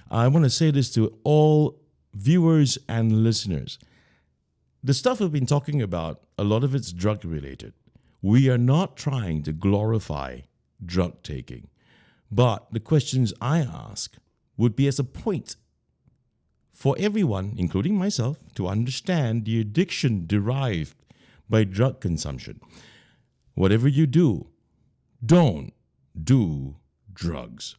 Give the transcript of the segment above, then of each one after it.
I want to say this to all viewers and listeners. The stuff we've been talking about, a lot of it's drug related. We are not trying to glorify drug taking, but the questions I ask would be as a point for everyone, including myself, to understand the addiction derived by drug consumption. Whatever you do, don't do drugs.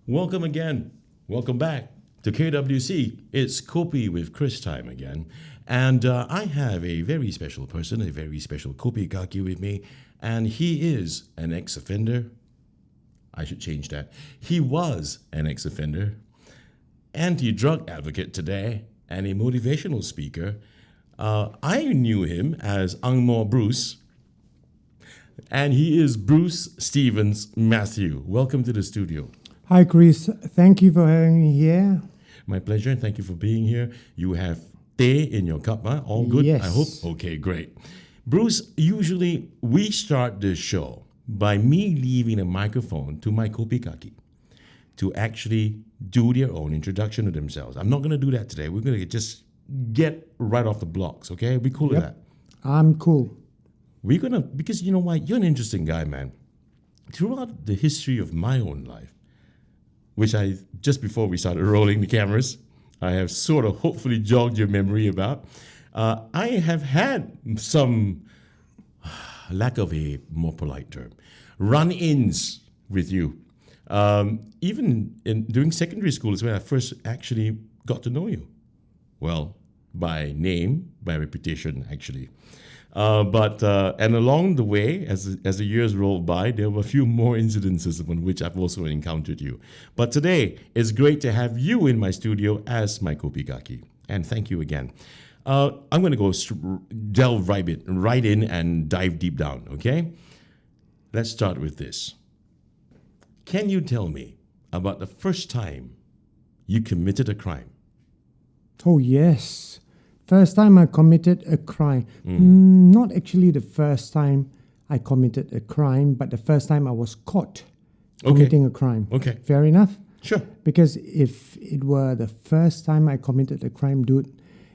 Welcome again. Welcome back to KWC. It's Kopi with Chris time again. And I have a very special person, a very special Kopi Kaki with me. And he is an ex-offender. I should change that. He was an ex-offender, anti-drug advocate today, and a motivational speaker. I knew him as Angmo Bruce, and he is Bruce Stevens Mathieu. Welcome to the studio. Hi, Chris. Thank you for having me here. My pleasure. Thank you for being here. You have teh in your cup, huh? All good, Yes. I hope? Okay, great. Bruce, usually we start this show by me leaving a microphone to my Kopi Kaki to actually do their own introduction to themselves. I'm not going to do that today. We're going to just get right off the blocks, okay? Be cool with that. I'm cool. We're going to, because you know what? You're an interesting guy, man. Throughout the history of my own life, which I, just before we started rolling the cameras, I have sort of hopefully jogged your memory about. I have had some, lack of a more polite term, run-ins with you. Even during secondary school is when I first actually got to know you. Well, by name, by reputation, actually. And along the way, as the years rolled by, there were a few more incidences upon which I've also encountered you. But today, it's great to have you in my studio as my Kopi Kaki. And thank you again. I'm going to go delve right in and dive deep down, okay? Let's start with this. Can you tell me about the first time you committed a crime? Oh, yes. First time I committed a crime. Not actually the first time I committed a crime, but the first time I was caught committing a crime. Okay. Fair enough? Sure. Because if it were the first time I committed a crime, dude,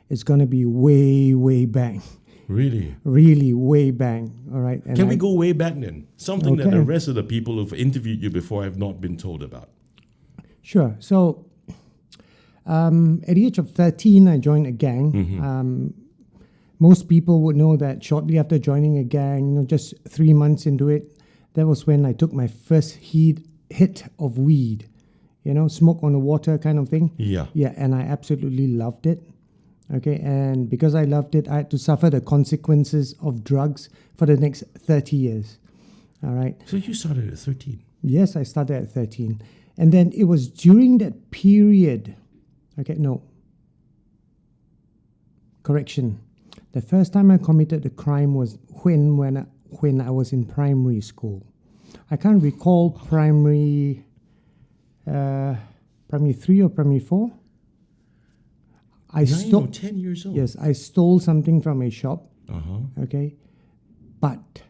it's going to be way, way back. Really? Really way back. All right. And Can we go way back then? Something that Okay. the rest of the people who've interviewed you before have not been told about. Sure. So, at the age of 13, I joined a gang. Most people would know that shortly after joining a gang, just 3 months into it, that was when I took my first hit of weed. Smoke on the water kind of thing. Yeah. Yeah, and I absolutely loved it. Okay, and because I loved it, I had to suffer the consequences of drugs for the next 30 years. All right. So you started at 13? Yes, I started at 13. And then it was during that period. Okay, no. Correction. The first time I committed a crime was when I was in primary school. I can't recall primary 3 or primary 4. I 9 or 10 years old? Yes, I stole something from a shop. Uh-huh. Okay, but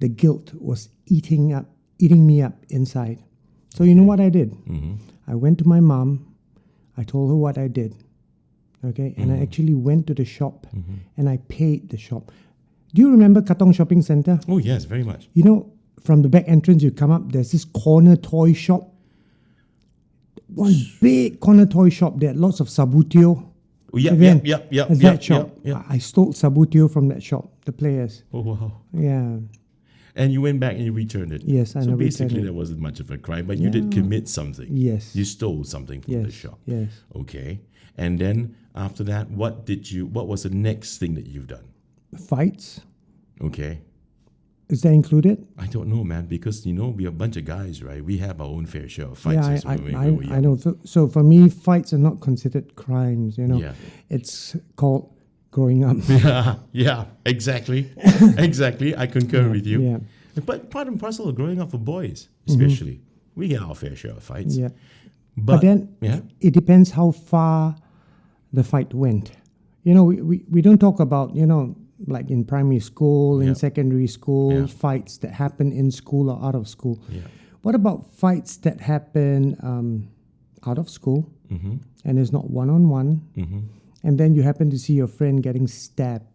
the guilt was eating me up inside. So you know what I did? Mm-hmm. I went to my mom. I told her what I did. Okay, and I actually went to the shop and I paid the shop. Do you remember Katong Shopping Center? Oh, yes, very much. From the back entrance, you come up, there's this corner toy shop. One big corner toy shop. There had lots of sabutio. Oh, yep. That shop. Yep. I stole sabutio from that shop, the players. Oh, wow. Yeah. And you went back and you returned it? Yes, I So returned basically it. there wasn't much of a crime, but you did commit something. Yes. You stole something from the shop. Yes. Okay. And then after that, what was the next thing that you've done? Fights. Okay. Is that included? I don't know, man, because we're a bunch of guys, right? We have our own fair share of fights. Yeah, as when we were I young. know. So for me, fights are not considered crimes. Yeah. It's called growing up. Yeah, exactly. Exactly. I concur with you. Yeah. But part and parcel of growing up for boys, especially, we get our fair share of fights. Yeah. But then it depends how far the fight went. We don't talk about, like in primary school, in Yeah. secondary school, Yeah. fights that happen in school or out of school. Yeah. What about fights that happen out of school Mm-hmm. and it's not one-on-one, Mm-hmm. and then you happen to see your friend getting stabbed?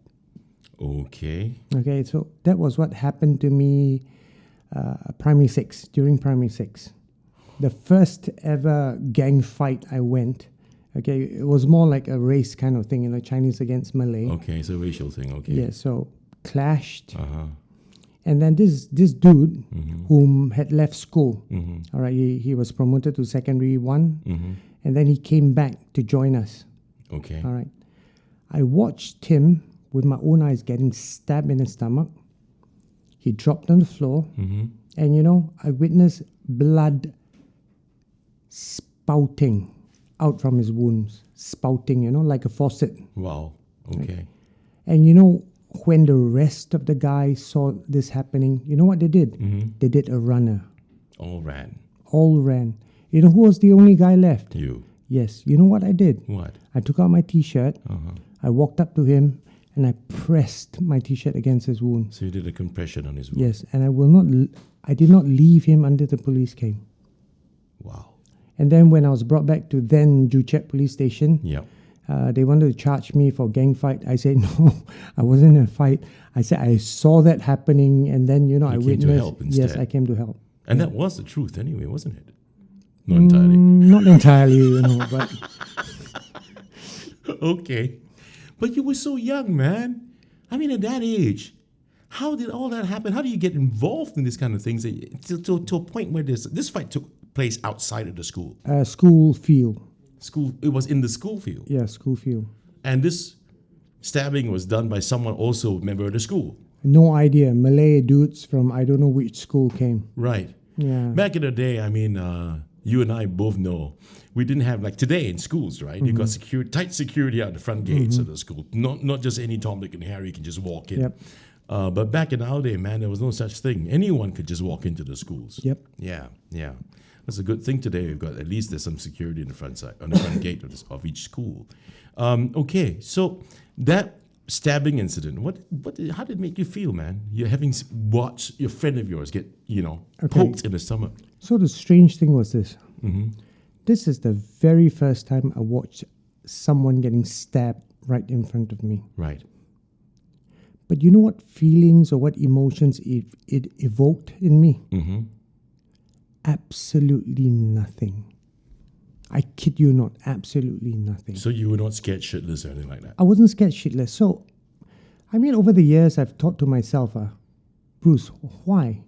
Okay. Okay, so that was what happened to me during primary six. The first ever gang fight I went. Okay, it was more like a race kind of thing, Chinese against Malay. Okay, it's a racial thing. Okay. Yeah, so clashed. Uh-huh. And then this dude Mm-hmm. whom had left school, Mm-hmm. all right, he was promoted to secondary one, Mm-hmm. and then he came back to join us. Okay. All right. I watched him with my own eyes getting stabbed in the stomach. He dropped on the floor, Mm-hmm. and I witnessed blood spouting out from his wounds, spouting, like a faucet. Wow. Okay. And when the rest of the guys saw this happening, you know what they did? Mm-hmm. They did a runner. All ran. All ran. You know who was the only guy left? You. Yes. You know what I did? What? I took out my T-shirt. Uh-huh. I walked up to him and I pressed my T-shirt against his wound. So you did a compression on his wound. Yes. And I did not leave him until the police came. Wow. And then when I was brought back to then Juchet police station, Yeah. they wanted to charge me for gang fight. I said, no, I wasn't in a fight. I said, I saw that happening, and then, I came to witnessed. help instead. Yes, I came to help. And that was the truth anyway, wasn't it? Not entirely. Not entirely, but Okay. But you were so young, man. I mean, at that age, how did all that happen? How do you get involved in this kind of things to a point where this fight took place outside of the school? school field. School. It was in the school field. Yeah, school field. And this stabbing was done by someone also a member of the school. No idea. Malay dudes from I don't know which school came. Right. Yeah. Back in the day, I mean, you and I both know we didn't have like today in schools, right? You got tight security at the front gates of the school. Not just any Tom, Dick, and Harry can just walk in. Yep. But back in our day, man, there was no such thing. Anyone could just walk into the schools. Yep. Yeah, yeah. That's a good thing today. We've got at least there's some security in the front side, on the front gate of each school. Okay, so that stabbing incident, how did it make you feel, man? You're having watched your friend of yours get, poked in the stomach. So the strange thing was this. Mm-hmm. This is the very first time I watched someone getting stabbed right in front of me. Right. But you know what feelings or what emotions it evoked in me? Mm-hmm. Absolutely nothing. I kid you not, absolutely nothing. So you were not scared shitless or anything like that? I wasn't scared shitless. So, I mean, over the years, I've thought to myself, Bruce, why?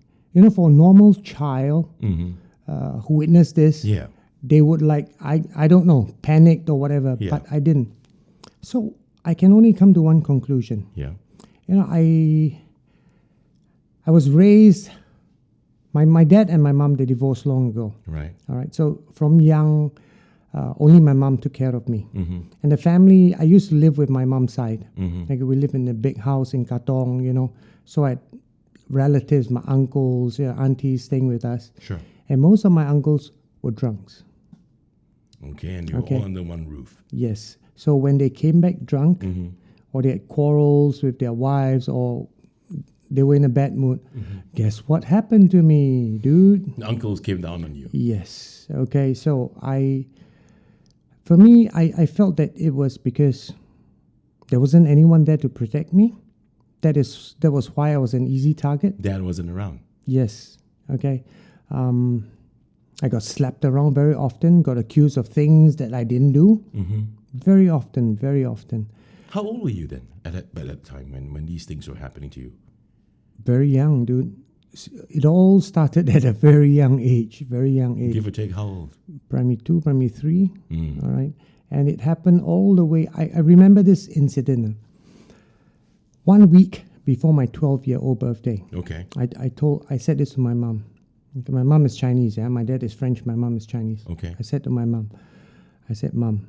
For a normal child who witnessed this, Yeah. they would I don't know, panicked or whatever, Yeah. but I didn't. So, I can only come to one conclusion. Yeah. I was raised, my dad and my mom, they divorced long ago. Right. All right. So from young, only my mom took care of me. Mm-hmm. And the family, I used to live with my mom's side. Mm-hmm. Like we live in a big house in Katong, So I had relatives, my uncles, aunties staying with us. Sure. And most of my uncles were drunks. Okay, and you were all under one roof. Yes. So when they came back drunk, or they had quarrels with their wives, or they were in a bad mood, guess what happened to me, dude? The uncles came down on you. Yes. Okay. So for me, I felt that it was because there wasn't anyone there to protect me. That was why I was an easy target. Dad wasn't around. Yes. Okay. I got slapped around very often, got accused of things that I didn't do. Mm-hmm. Very often, very often. How old were you then at that time when these things were happening to you? Very young, dude. It all started at a very young age. Very young age. Give or take, how old? Primary 2, primary 3. Mm. All right. And it happened all the way. I remember this incident. 1 week before my 12-year-old birthday. Okay. I said this to my mom. My mom is Chinese, yeah. My dad is French. My mom is Chinese. Okay. I said to my mom, Mom,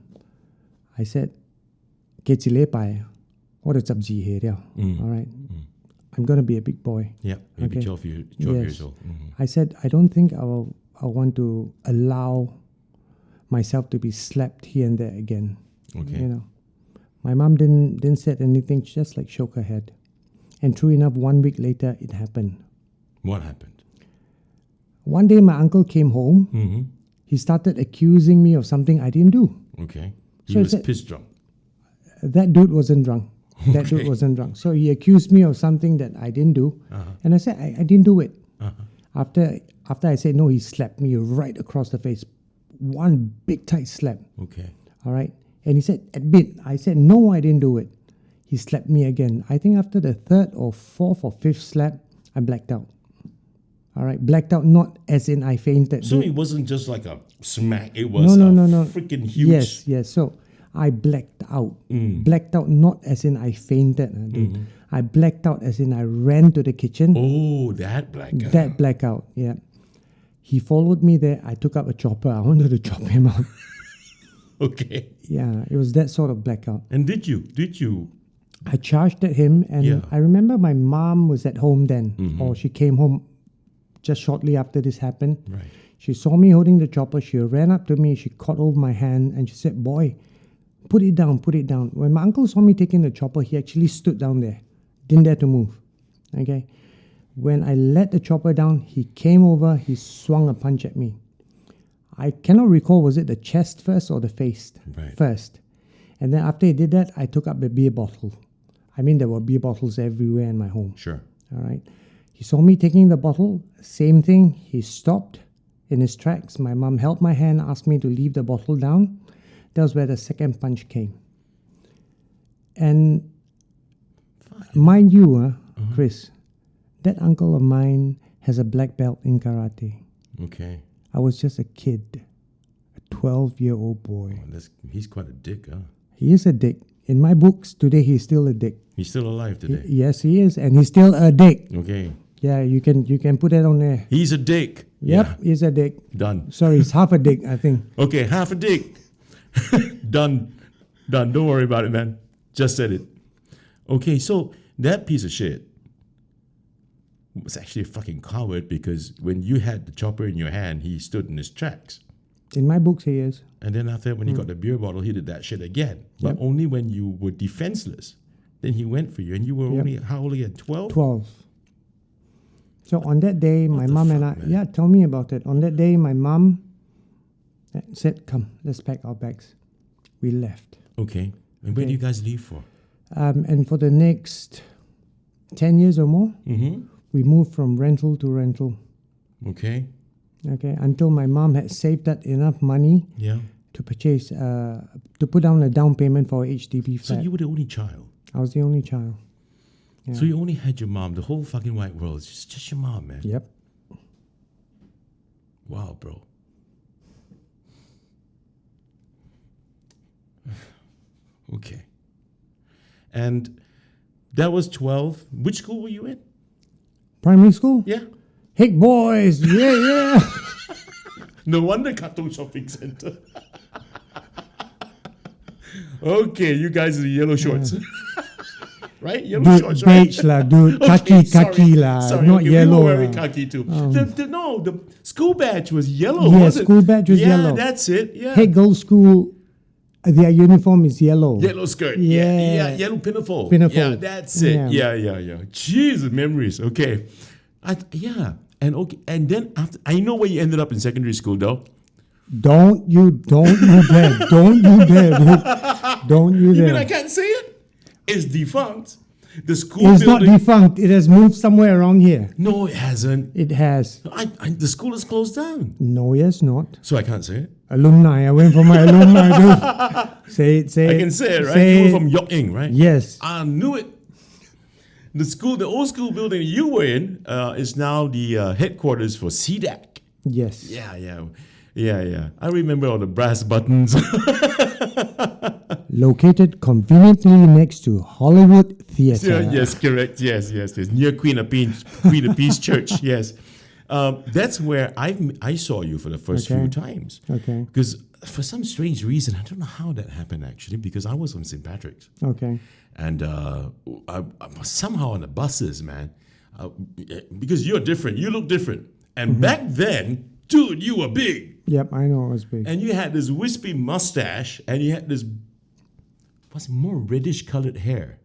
get you what is up here? All right. I'm going to be a big boy. Yeah, maybe Okay. 12 Yes. years old. Mm-hmm. I said, I don't think I want to allow myself to be slapped here and there again. Okay. My mom didn't say anything, she just shook her head. And true enough, 1 week later, it happened. What happened? One day, my uncle came home. Mm-hmm. He started accusing me of something I didn't do. Okay. He So I was said- pissed drunk. That dude wasn't drunk. That dude wasn't drunk. So he accused me of something that I didn't do. And I said, I didn't do it. After I said no, he slapped me right across the face. One big tight slap. Okay. All right. And he said, admit. I said, no, I didn't do it. He slapped me again. I think after the third or fourth or fifth slap, I blacked out. All right. Blacked out, not as in I fainted. So dude. it wasn't just like a smack. It was No. freaking huge. Yes. So I blacked out. Blacked out not as in I fainted. Dude. I blacked out as in I ran to the kitchen. Oh, that blackout. That blackout, yeah. He followed me there. I took up a chopper. I wanted to chop him out. Okay. Yeah, it was that sort of blackout. And did you? I charged at him, and Yeah. I remember my mom was at home then, or she came home just shortly after this happened. Right. She saw me holding the chopper. She ran up to me. She caught hold of my hand, and she said, "Boy, put it down, put it down." When my uncle saw me taking the chopper, he actually stood down there, didn't dare to move. Okay. When I let the chopper down, he came over, he swung a punch at me. I cannot recall, was it the chest first or the face Right. first? And then after he did that, I took up a beer bottle. I mean, there were beer bottles everywhere in my home. Sure. All right. He saw me taking the bottle, same thing. He stopped in his tracks. My mom held my hand, asked me to leave the bottle down. That was where the second punch came. And mind you, Chris, that uncle of mine has a black belt in karate. Okay. I was just a kid, a 12-year-old boy. He's quite a dick, huh? He is a dick. In my books, today he's still a dick. He's still alive today. Yes, he is. And he's still a dick. Okay. Yeah, you can put that on there. He's a dick. Yep, Yeah. he's a dick. Done. Sorry, he's half a dick, I think. Okay, half a dick. Done. Don't worry about it, man. Just said it. Okay, so that piece of shit was actually a fucking coward because when you had the chopper in your hand, he stood in his tracks. In my books, he is. And then after that, when he got the beer bottle, he did that shit again. But Yep. only when you were defenseless. Then he went for you. And you were Yep. only, how old again? 12? 12. So on that day, my the mom and fuck, I, man? yeah, tell me about it. On that day, my mom said, come, let's pack our bags. We left. Okay. And where do you guys leave for? And for the next 10 years or more, Mm-hmm. we moved from rental to rental. Okay. Okay, until my mom had saved up enough money Yeah. to purchase, to put down a down payment for a HDB So flat. you were the only child. I was the only child. Yeah. So you only had your mom. The whole fucking wide world. It's just your mom, man. Yep. Wow, bro. Okay. And that was 12. Which school were you in? Primary school? Yeah. Hey, boys! Yeah. No wonder Katong Shopping Center. Okay, you guys are the yellow shorts. Right? Yellow Dude, shorts, right? beige lah, dude. Okay, Khaki lah, sorry, not okay, yellow. We were wearing lah. khaki too. The school badge was yellow. Yeah, wasn't it? school badge was yellow. Yeah, that's it. Yeah. Hey, girls' school, their uniform is yellow. Yellow skirt. Yeah. Yellow pinafore. Pinafore. Yeah, that's it. Yeah. Yeah. Jeez, memories. Okay. And okay. And then after, I know where you ended up in secondary school, though. Don't you dare. Don't you dare, dude. Don't you You mean dare. I can't say it? It's defunct. The school It's not building. defunct. It has moved somewhere around here. No, it hasn't. It has. The school is closed down. No, yes, not. So I can't say it. Alumni. I went for my alumni, dude. Say it. I can say it, right? You were from Yok Ing, right? Yes. I knew it. The old school building you were in is now the headquarters for CDAC. Yes. Yeah. I remember all the brass buttons. Located conveniently next to Hollywood Theatre. Yes, correct. Yes. Near Queen of Peace Church. Yes. That's where I saw you for the first few times. Okay. Because for some strange reason, I don't know how that happened actually, because I was on St. Patrick's. Okay. And I was somehow on the buses, man. Because you're different. You look different. And back then, dude, you were big. Yep, I know it was big. And you had this wispy mustache. And you had this, what's more reddish colored hair.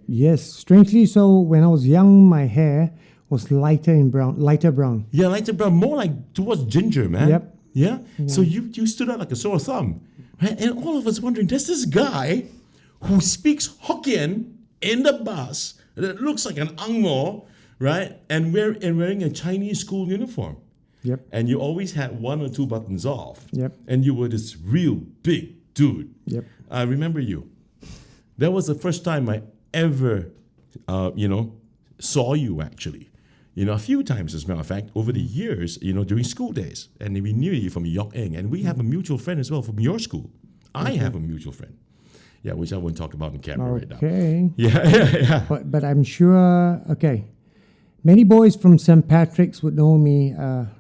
Yes, strangely so, when I was young, my hair was lighter brown. Yeah, lighter brown, more like towards ginger, man. Yep. Yeah? So you stood out like a sore thumb. Right? And all of us wondering, there's this guy who speaks Hokkien in the bus that looks like an Angmo, right? And wearing a Chinese school uniform. Yep. And you always had one or two buttons off. Yep. And you were this real big dude. Yep. I remember you. That was the first time I ever, saw you actually. A few times as a matter of fact, over the years, during school days. And we knew you from Yok Eng. And we have a mutual friend as well from your school. I have a mutual friend. Yeah, which I won't talk about on camera right now. Okay. Yeah. But I'm sure, many boys from St. Patrick's would know me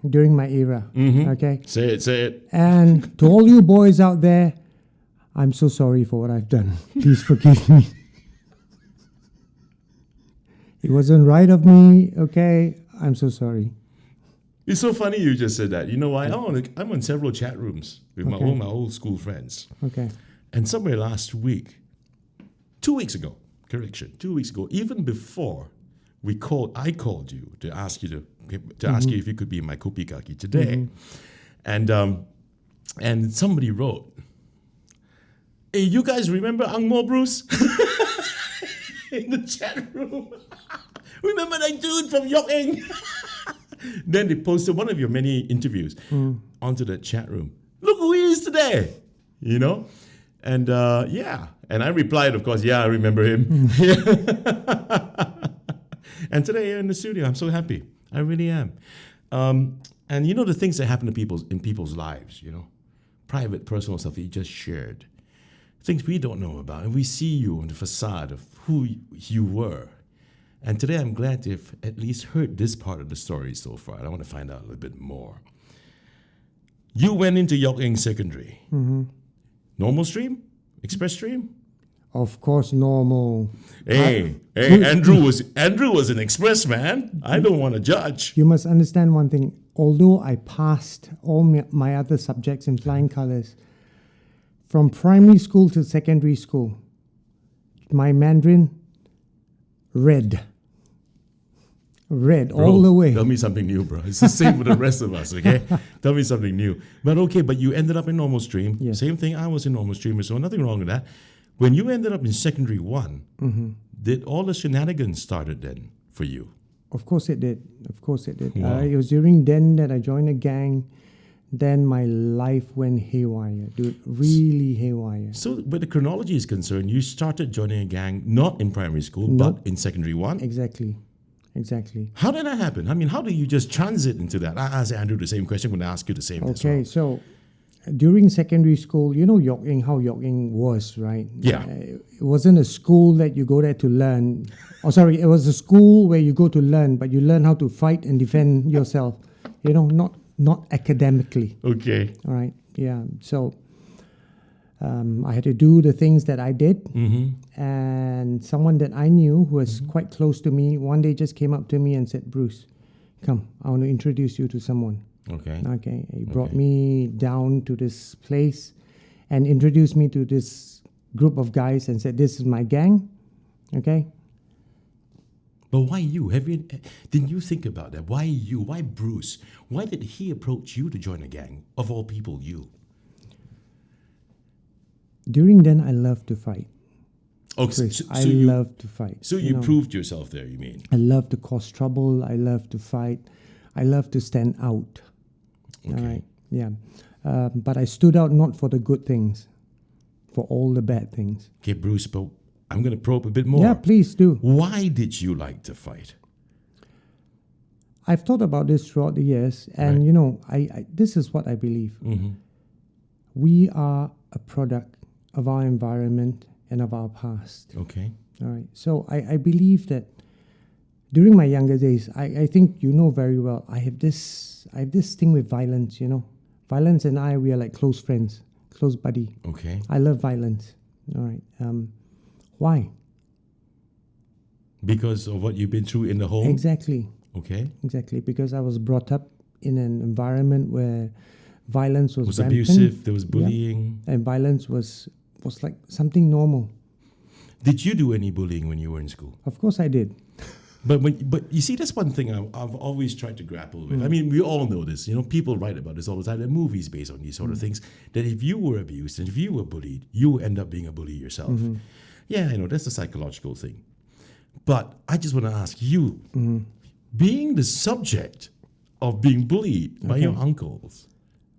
during my era. Okay. Say it. And to all you boys out there, I'm so sorry for what I've done. Please forgive me. It wasn't right of me, okay? I'm so sorry. It's so funny you just said that. You know why? I'm on several chat rooms with my old school friends. Okay. And somewhere last week, 2 weeks ago, even before I called you to ask you ask you if you could be in my Kopi Kaki today. And somebody wrote, "Hey, you guys remember Angmo Bruce?" In the chat room. Remember that dude from Yok Eng? Then they posted one of your many interviews onto the chat room. Look who he is today, And and I replied, of course, I remember him. And today you're in the studio. I'm so happy. I really am. And the things that happen to people's lives, private, personal stuff that you just shared. Things we don't know about, and we see you on the facade of who you were. And today I'm glad to have at least heard this part of the story so far. I want to find out a little bit more. You went into Yok Eng Secondary. Normal stream? Express stream? Of course, normal. Hey, Andrew was an express man. I don't want to judge. You must understand one thing. Although I passed all my other subjects in flying colors, from primary school to secondary school, my Mandarin, red all the way. Tell me something new, bro. It's the same for the rest of us, okay? Tell me something new. But you ended up in normal stream. Yes. Same thing, I was in normal stream, so nothing wrong with that. When you ended up in secondary 1, did all the shenanigans started then for you? Of course it did. Wow. It was during then that I joined a gang. Then my life went haywire, dude. Really haywire. So, where the chronology is concerned, you started joining a gang not in primary school, but in secondary 1? Exactly. How did that happen? I mean, how do you just transit into that? I asked Andrew the same question. I'm going to ask you the same as well. Okay, so during secondary school, Yok Eng, how Yok Eng was, right? Yeah. It wasn't a school that you go there to learn. It was a school where you go to learn, but you learn how to fight and defend yourself. Not academically. Okay. All right. Yeah. So I had to do the things that I did. And someone that I knew who was quite close to me one day just came up to me and said, "Bruce, come, I want to introduce you to someone." Okay. He brought me down to this place and introduced me to this group of guys and said, "This is my gang." Okay. But why you? Didn't you think about that? Why you? Why Bruce? Why did he approach you to join a gang? Of all people, you. During then, I loved to fight. Okay, Chris, I love to fight. So you proved yourself there, you mean? I love to cause trouble. I love to fight. I love to stand out. Okay. All right. Yeah. But I stood out not for the good things, for all the bad things. Okay, Bruce, but I'm going to probe a bit more. Yeah, please do. Why did you like to fight? I've thought about this throughout the years, and I this is what I believe. We are a product of our environment and of our past. Okay. All right. So I believe that during my younger days, I think you know very well, I have this thing with violence, Violence and we are like close friends, close buddy. Okay. I love violence. All right. Why? Because of what you've been through in the home? Exactly. Okay. Exactly. Because I was brought up in an environment where violence was rampant. Abusive, there was bullying. Yeah. And violence was like something normal. Did you do any bullying when you were in school? Of course I did. But you see, that's one thing I've always tried to grapple with. I mean, we all know this. People write about this all the time. There are movies based on these sort of things. That if you were abused and if you were bullied, you end up being a bully yourself. Yeah, I know that's a psychological thing. But I just want to ask you, being the subject of being bullied by your uncles.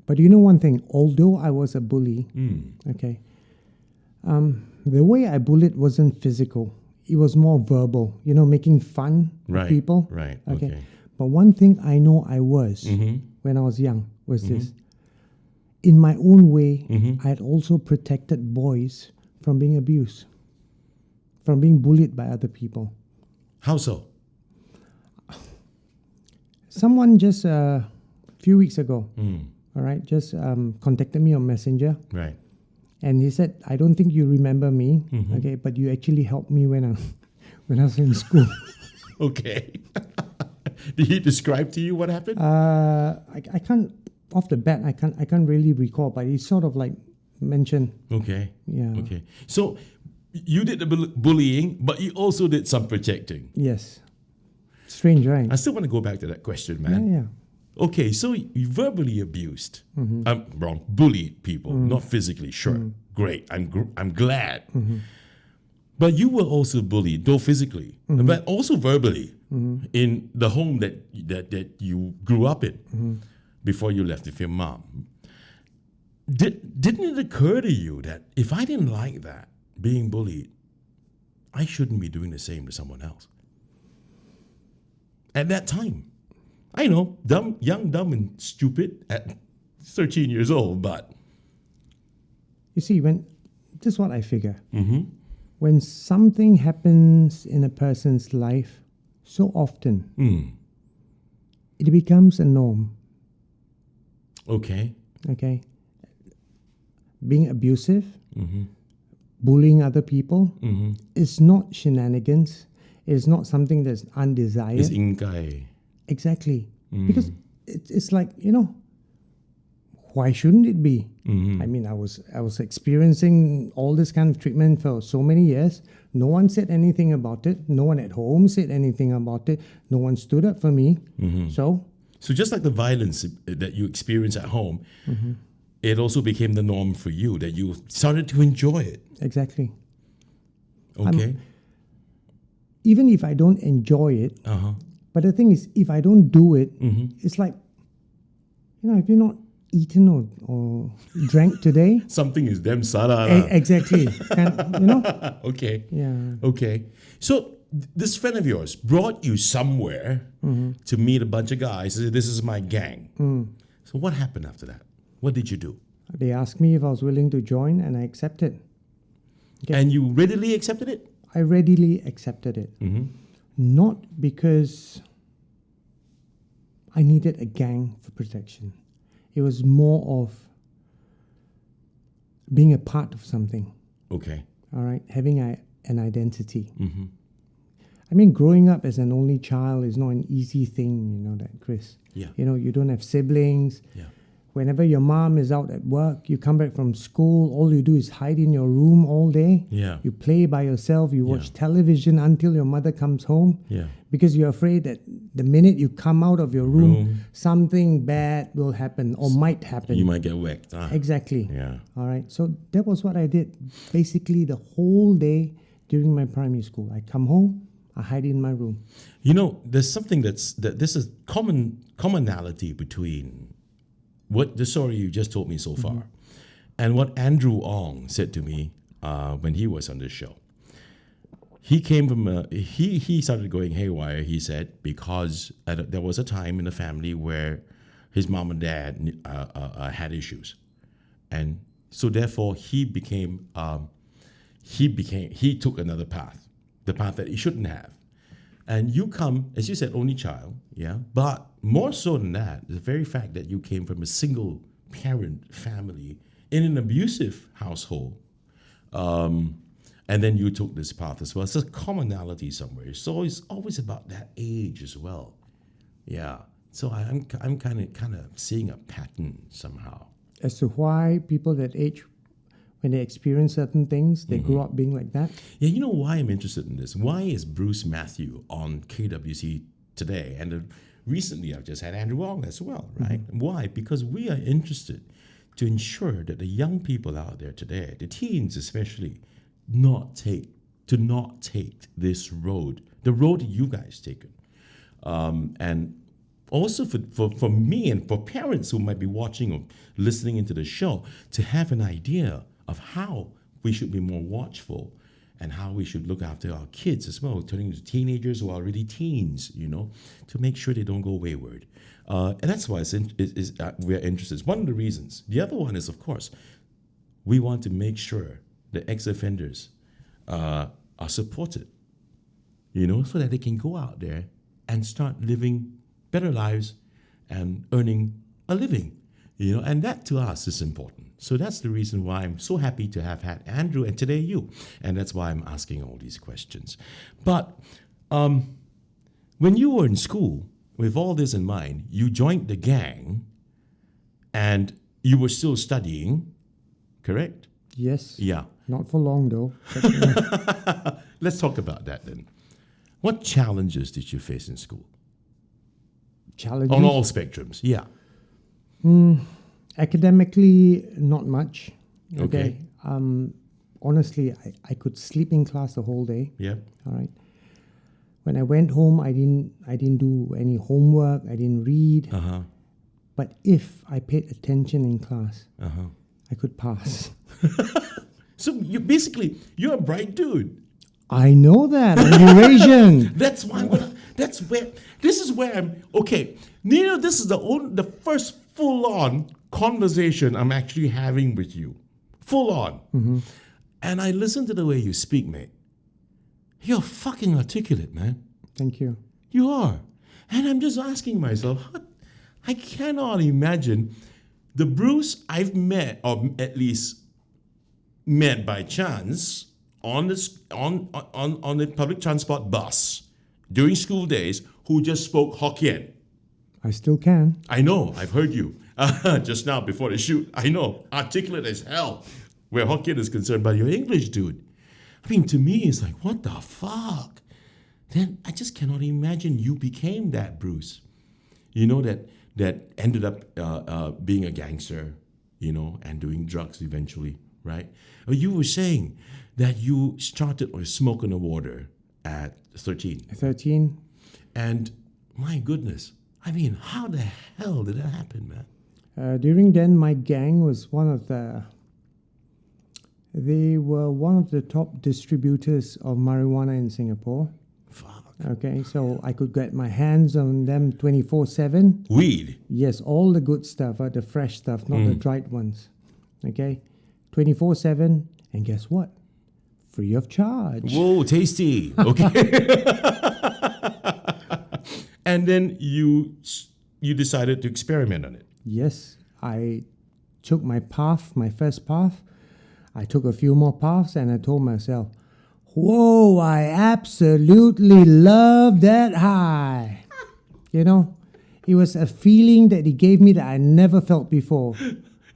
But you know one thing, although I was a bully, okay, the way I bullied wasn't physical. It was more verbal, making fun of people. Right, okay. But one thing I know I was when I was young was this. In my own way, I had also protected boys from being abused, from being bullied by other people. How so? Someone just a few weeks ago, all right, just contacted me on Messenger. Right. And he said, I don't think you remember me, okay, but you actually helped me when I was in school. Okay. Did he describe to you what happened? I can't, off the bat, I can't really recall, but he sort of like mentioned. Okay. Yeah. Okay. So you did the bullying, but you also did some protecting. Yes. Strange, right? I still want to go back to that question, man. Yeah. Okay, so you verbally abused, bullied people, not physically. Sure, great. I'm glad. But you were also bullied, though physically, but also verbally, in the home that you grew up in before you left with your mom. Didn't it occur to you that if I didn't like that, being bullied, I shouldn't be doing the same to someone else? At that time. I know, young, dumb, and stupid at 13 years old, but... You see, this is what I figure. When something happens in a person's life so often, it becomes a norm. Okay. Okay? Being abusive, bullying other people, is not shenanigans. It's not something that's undesired. It's ingkai. Exactly. Because it's like, why shouldn't it be? I mean, I was experiencing all this kind of treatment for so many years. No one said anything about it. No one at home said anything about it. No one stood up for me. So just like the violence that you experience at home, it also became the norm for you, that you started to enjoy it. Exactly. Okay. Even if I don't enjoy it, but the thing is, if I don't do it, it's like, if you're not eaten or drank today. Something is them sara. Exactly. Okay. Yeah. Okay. So this friend of yours brought you somewhere to meet a bunch of guys. Said, this is my gang. So what happened after that? What did you do? They asked me if I was willing to join, and I accepted. Okay. And you readily accepted it? I readily accepted it. Not because I needed a gang for protection. It was more of being a part of something. Okay. All right? Having an identity. I mean, growing up as an only child is not an easy thing, you know that, Chris. Yeah. You don't have siblings. Yeah. Whenever your mom is out at work, you come back from school, all you do is hide in your room all day. Yeah. You play by yourself, you watch television until your mother comes home. Yeah. Because you're afraid that the minute you come out of your room, something bad will happen or might happen. You might get whacked. Exactly. Yeah. All right. So that was what I did basically the whole day during my primary school. I come home, I hide in my room. There's something this is commonality between what the story you just told me so far and what Andrew Ong said to me when he was on this show. He came from he started going haywire, he said, because there was a time in the family where his mom and dad had issues. And so therefore he took another path, the path that he shouldn't have. And you come, as you said, only child, yeah? But more so than that, the very fact that you came from a single parent family in an abusive household, and then you took this path as well. It's a commonality somewhere. So it's always about that age as well. Yeah. So I'm kind of seeing a pattern somehow. As to why people that age when they experience certain things, they grow up being like that. Yeah, you know why I'm interested in this? Why is Bruce Mathieu on KWC today? And recently I've just had Andrew Wong as well, right? Why? Because we are interested to ensure that the young people out there today, the teens especially, not take this road, the road that you guys taken. And also for me and for parents who might be watching or listening into the show, to have an idea of how we should be more watchful and how we should look after our kids as well, turning into teenagers who are already teens, to make sure they don't go wayward. And that's why we're interested. It's one of the reasons. The other one is, of course, we want to make sure the ex-offenders are supported, so that they can go out there and start living better lives and earning a living, and that to us is important. So that's the reason why I'm so happy to have had Andrew and today you, and that's why I'm asking all these questions. But when you were in school, with all this in mind, you joined the gang and you were still studying, correct? Yes. Yeah. Not for long though. Let's talk about that then. What challenges did you face in school? Challenges? On all spectrums, yeah. Academically, not much. Okay. Honestly, I could sleep in class the whole day. Yeah. All right. When I went home, I didn't do any homework. I didn't read. Uh-huh. But if I paid attention in class, Uh-huh. I could pass. So you're a bright dude. I know that. I'm Eurasian. This is where I'm, okay. This is the first full-on conversation I'm actually having with you. Full on. Mm-hmm. And I listen to the way you speak, mate. You're fucking articulate, man. Thank you. You are. And I'm just asking myself, I cannot imagine the Bruce I've met, or at least met by chance, on the public transport bus during school days, who just spoke Hokkien. I still can. I know, I've heard you just now before the shoot. I know, articulate as hell where Hokkien is concerned, but you're English, dude. I mean, to me, it's like, what the fuck? Then I just cannot imagine you became that Bruce. That ended up being a gangster, and doing drugs eventually, right? You were saying that you started with smoke on the water at 13. 13. And my goodness, I mean, how the hell did that happen, man? During then, my gang was they were one of the top distributors of marijuana in Singapore. Fuck. Okay, so I could get my hands on them 24/7. Weed. Yes, all the good stuff, the fresh stuff, not the dried ones. Okay, 24/7, and guess what? Free of charge. Whoa, tasty. Okay. And then you decided to experiment on it. Yes, I took my first path. I took a few more paths, and I told myself, whoa, I absolutely love that high. It was a feeling that he gave me that I never felt before.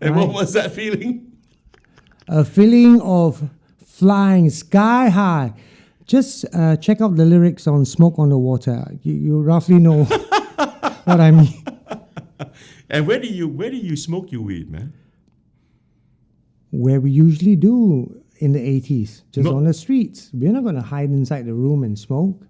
And what was that feeling? A feeling of flying sky high. Just check out the lyrics on Smoke on the Water. You roughly know what I mean. And where do you smoke your weed, man? Where we usually do in the 80s, just on the streets. We're not going to hide inside the room and smoke.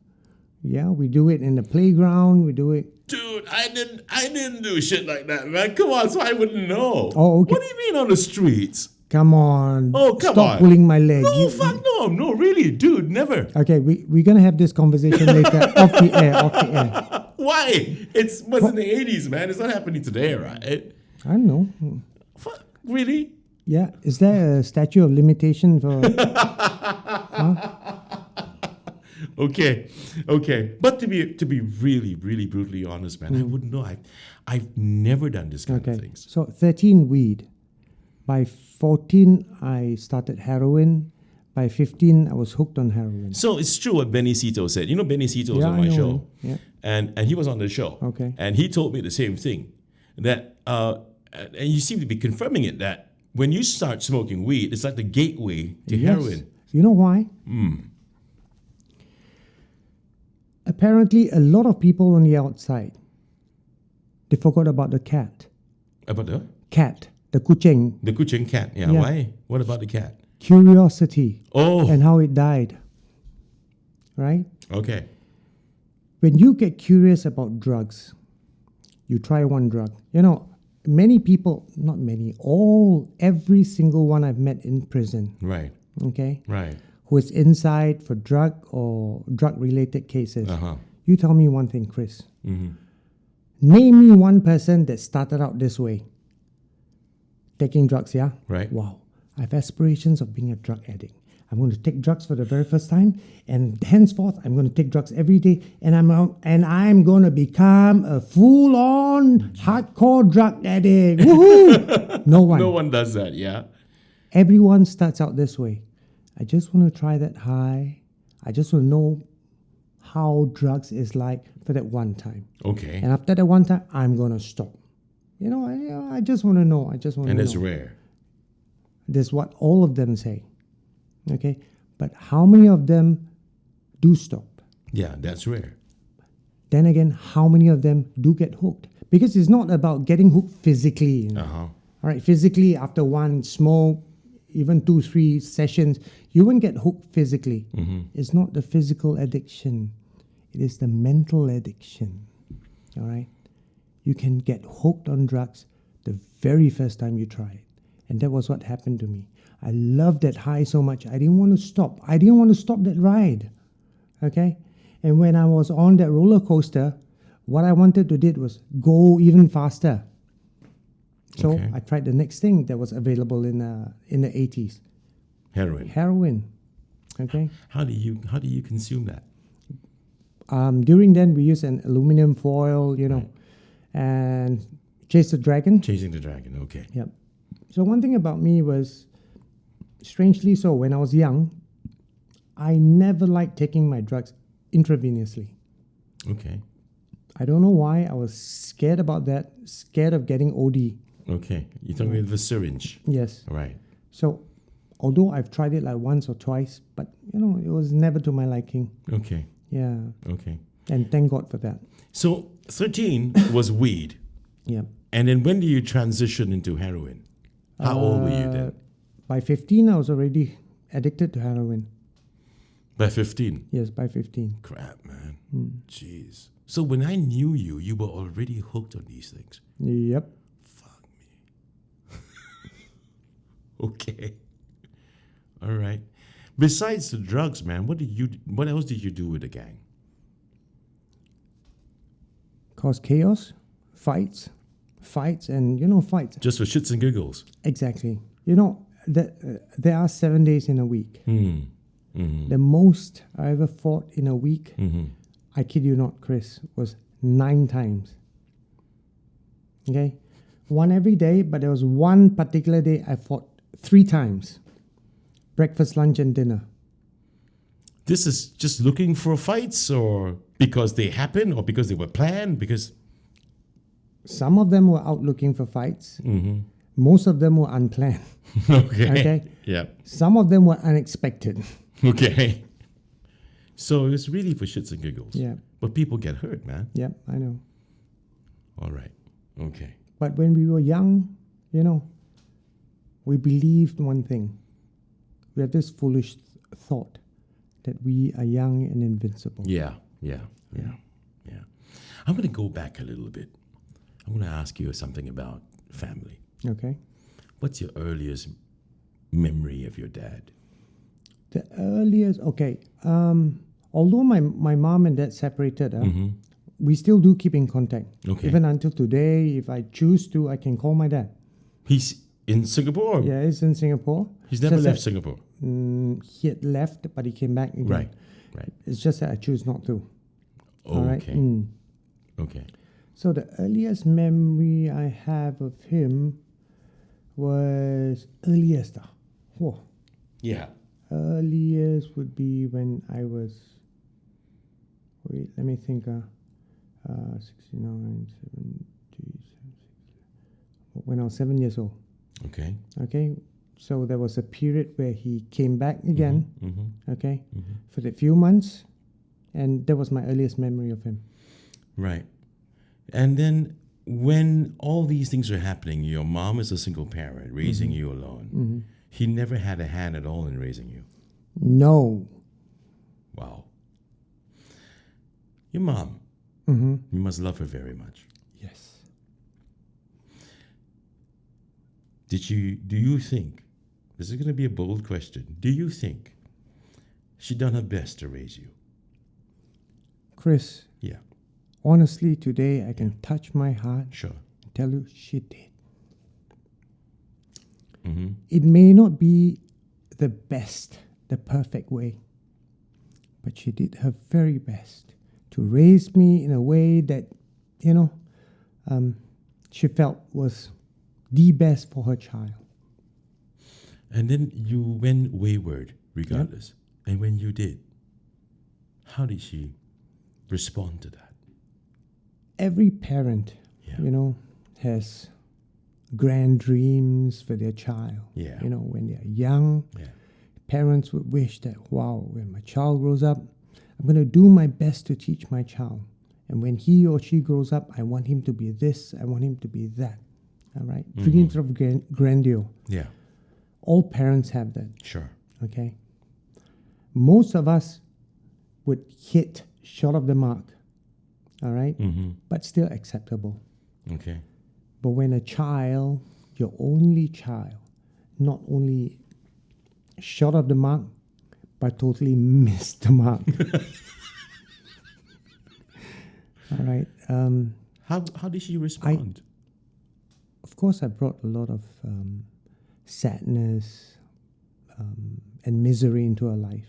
Yeah, we do it in the playground. We do it. Dude, I didn't do shit like that, man. Come on, so I wouldn't know. Oh, okay. What do you mean on the streets? Come on. Oh, come Stop on. pulling my leg. No, fuck no, really, dude, never. Okay, we're going to have this conversation later off the air. Why? It was in the 80s, man. It's not happening today, right? I don't know. Fuck, really? Yeah, is there a statute of limitation for... Okay. But to be really, really brutally honest, man, I wouldn't know. I've never done this kind of things. So 13, weed. By 14, I started heroin. By 15, I was hooked on heroin. So it's true what Benny Cito said. Benny Cito was on my show. Yeah. And he was on the show. Okay. And he told me the same thing. That and you seem to be confirming it, that when you start smoking weed, it's like the gateway to Yes. heroin. You know why? Apparently, a lot of people on the outside, they forgot about the cat. About the Cat, the kucing, kucing cat. Yeah, Yeah. why? What about the cat? curiosity, Oh, and how it died. Right? okay. When you get curious about drugs, you try one drug. You know, many people, not many, every single one I've met in prison, Right, okay, right. who is inside for drug or drug related cases. Uh-huh. You tell me one thing, Chris. Name me one person that started out this way, taking drugs, yeah? Right. Wow. I have aspirations of being a drug addict. I'm going to take drugs for the very first time, and henceforth, I'm going to take drugs every day, and I'm going to become a full-on hardcore drug addict. Woohoo! No one. No one does that, yeah. Everyone starts out this way. I just want to try that high. I just want to know how drugs is like for that one time. Okay. And after that one time, I'm going to stop. I just want to know. I just want to And know. it's rare. That's what all of them say. Okay? But how many of them do stop? Yeah, that's rare. Then again, how many of them do get hooked? Because it's not about getting hooked physically. Uh-huh. All right, physically, after one smoke, even 2-3 sessions, you won't get hooked physically. It's not the physical addiction. It is the mental addiction. All right? You can get hooked on drugs the very first time you try it. And that was what happened to me. I loved that high so much. I didn't want to stop. I didn't want to stop that ride. Okay? And when I was on that roller coaster, what I wanted to do was go even faster. So Okay. I tried the next thing that was available in the 80s. Heroin. Heroin. Okay? How do you consume that? During then, we used an aluminum foil, Right. and chase the dragon. Chasing the dragon, okay. Yep. So one thing about me was, strangely so, when I was young, I never liked taking my drugs intravenously. Okay. I don't know why. I was scared about that, scared of getting OD. Okay. You're talking about the syringe. Yes. Right. So although I've tried it like once or twice, but it was never to my liking. Okay. Yeah. Okay. And thank God for that. So 13 was weed. Yeah. And then when do you transition into heroin? How old were you then? By 15, I was already addicted to heroin. By 15. Yes, by 15. Crap, man. Jeez. So when I knew you, you were already hooked on these things. Yep. Fuck me. Okay. All right. Besides the drugs, man, what else did you do with the gang? Cause chaos, fights, and fights. Just for shits and giggles. Exactly. There are 7 days in a week. Mm-hmm. The most I ever fought in a week, Mm-hmm. I kid you not, Chris, was 9 times. Okay? One every day, but there was one particular day I fought 3 times. Breakfast, lunch, and dinner. This is just looking for fights, or because they happen, or because they were planned, because... Some of them were out looking for fights. Mm-hmm. Most of them were unplanned. Okay. Okay? Yeah. Some of them were unexpected. Okay. So it's really for shits and giggles. Yeah. But people get hurt, man. Yep, I know. All right. Okay. But when we were young, we believed one thing. We had this foolish thought that we are young and invincible. Yeah. I'm going to go back a little bit. I'm going to ask you something about family. Okay. What's your earliest memory of your dad? The earliest, okay. Although my mom and dad separated, we still do keep in contact. Okay. Even until today, if I choose to, I can call my dad. He's in Singapore? Yeah, he's in Singapore. He's never Just left that, Singapore? He had left, but he came back again. Right. It's just that I choose not to. Oh, All right. okay. Okay. So the earliest memory I have of him was earliest. Yeah. Earliest would be when I was, let me think, 69, 70, when I was 7 years old. Okay. Okay, so there was a period where he came back again. Mm-hmm. Okay, for the few months, and that was my earliest memory of him. Right. And then when all these things are happening, your mom is a single parent raising you alone. He never had a hand at all in raising you. No. Wow. Your mom, Mm-hmm. you must love her very much. Yes. Do you think, this is going to be a bold question, do you think she done her best to raise you? Chris, Yeah, honestly, today I can touch my heart sure. and tell you she did. Mm-hmm. It may not be the best, the perfect way, but she did her very best to raise me in a way that, she felt was the best for her child. And then you went wayward regardless. And when you did, how did she respond to that? Every parent, Yeah. has grand dreams for their child. Yeah. When they're young, Yeah. parents would wish that, wow, when my child grows up, I'm going to do my best to teach my child. And when he or she grows up, I want him to be this, I want him to be that. All right? Dreams of grandeur. Yeah, All parents have that, sure. okay? Most of us would hit short of the mark, all right? Mm-hmm. But still acceptable. Okay. But when a child, your only child, not only short of the mark, but totally missed the mark. All right. How did she respond? Of course, I brought a lot of sadness and misery into her life.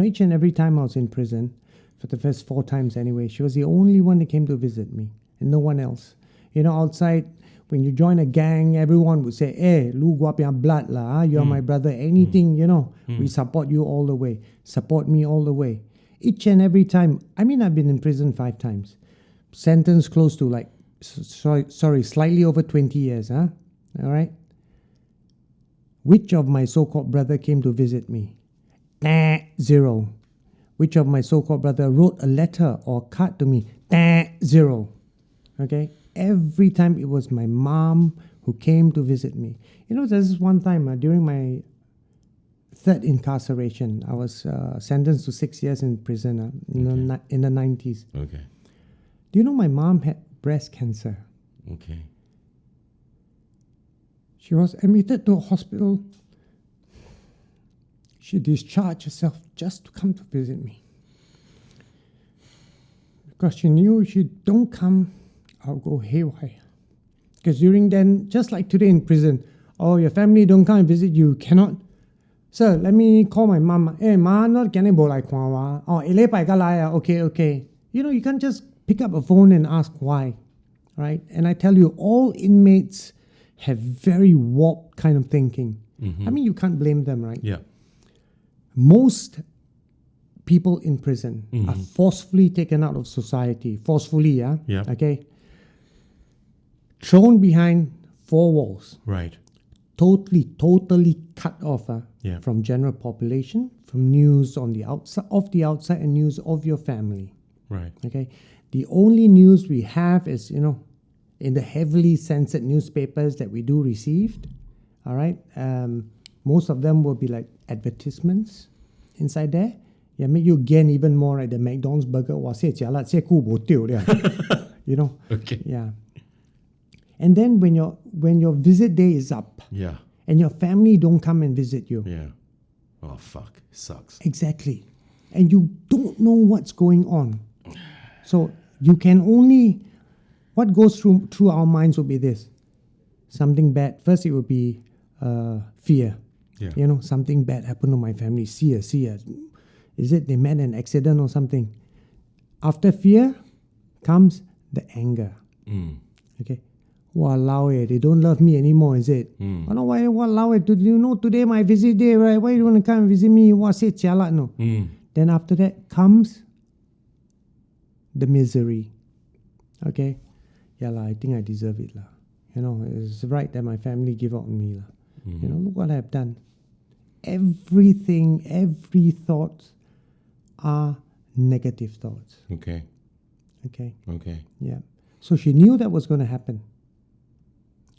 Each and every time I was in prison, for the first 4 times anyway, she was the only one that came to visit me, and no one else. Outside, when you join a gang, everyone would say, "Hey, lu gua piang blood lah, you're my brother. Anything, we support you all the way. Support me all the way." Each and every time. I mean, I've been in prison 5 times. Sentenced close to slightly over 20 years, huh? All right? Which of my so-called brother came to visit me? Nah, 0. Which of my so-called brother wrote a letter or card to me? Nah, 0. Okay? Every time it was my mom who came to visit me. There's this one time during my 3rd incarceration, I was sentenced to 6 years in prison in the 90s. Okay. Do you know my mom had breast cancer? Okay. She was admitted to a hospital. She discharged herself just to come to visit me. Because she knew if she don't come, I'll go haywire. Because during then, just like today in prison, your family don't come and visit you, cannot. Sir, let me call my mom. Hey, ma, not can I bo like kwa. Okay. You can't just pick up a phone and ask why, right? And I tell you, all inmates have very warped kind of thinking. I mean, you can't blame them, right? Yeah. Most people in prison are forcefully taken out of society. Forcefully, yeah? Yeah. Okay? Thrown behind 4 walls. Right. Totally cut off Yeah. from general population, from news on the outside and news of your family. Right. Okay? The only news we have is, in the heavily censored newspapers that we do received, all right? Most of them will be like advertisements inside there. Yeah, make you gain even more, right? The McDonald's burger, Okay. Yeah. And then when your visit day is up Yeah. and your family don't come and visit you. Yeah. Oh, fuck. Sucks. Exactly. And you don't know what's going on. So you can only, what goes through our minds will be this. Something bad. First it would be fear. Yeah. Something bad happened to my family. See ya. Is it they met an accident or something? After fear comes the anger. Okay. Walao, they don't love me anymore, is it? Oh, no, why, walao, today my visit day, right? Why you want to come and visit me? What say chalat, no? Then after that comes the misery. Okay? Yeah, I think I deserve it. it's right that my family give up on me. Look what I've done. Everything, every thought are negative thoughts. Okay. Okay. Okay. Yeah. So she knew that was going to happen.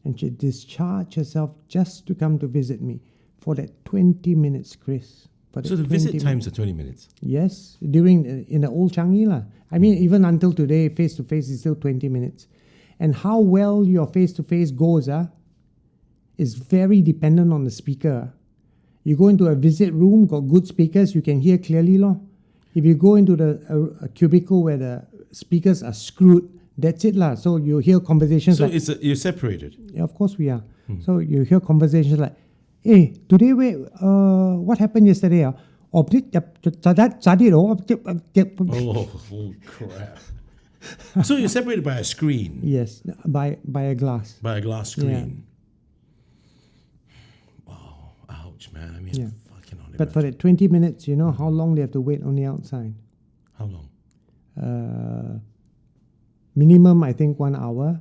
And she discharged herself just to come to visit me for that 20 minutes, Chris. So the visit times are 20 minutes? Yes. In the old Changi lah. I mean, even until today, face-to-face is still 20 minutes. And how well your face-to-face goes is very dependent on the speaker. You go into a visit room, got good speakers, you can hear clearly. If you go into a cubicle where the speakers are screwed, that's it lah. So you hear conversations. So you're separated? Yeah, of course we are. So you hear conversations like, hey, today what happened yesterday? Oh, crap. So you're separated by a screen? Yes, by a glass. By a glass screen. Yeah. Wow, ouch, man. I mean, fucking on it. But for that 20 minutes, you know how long they have to wait on the outside? How long? Minimum, I think 1 hour.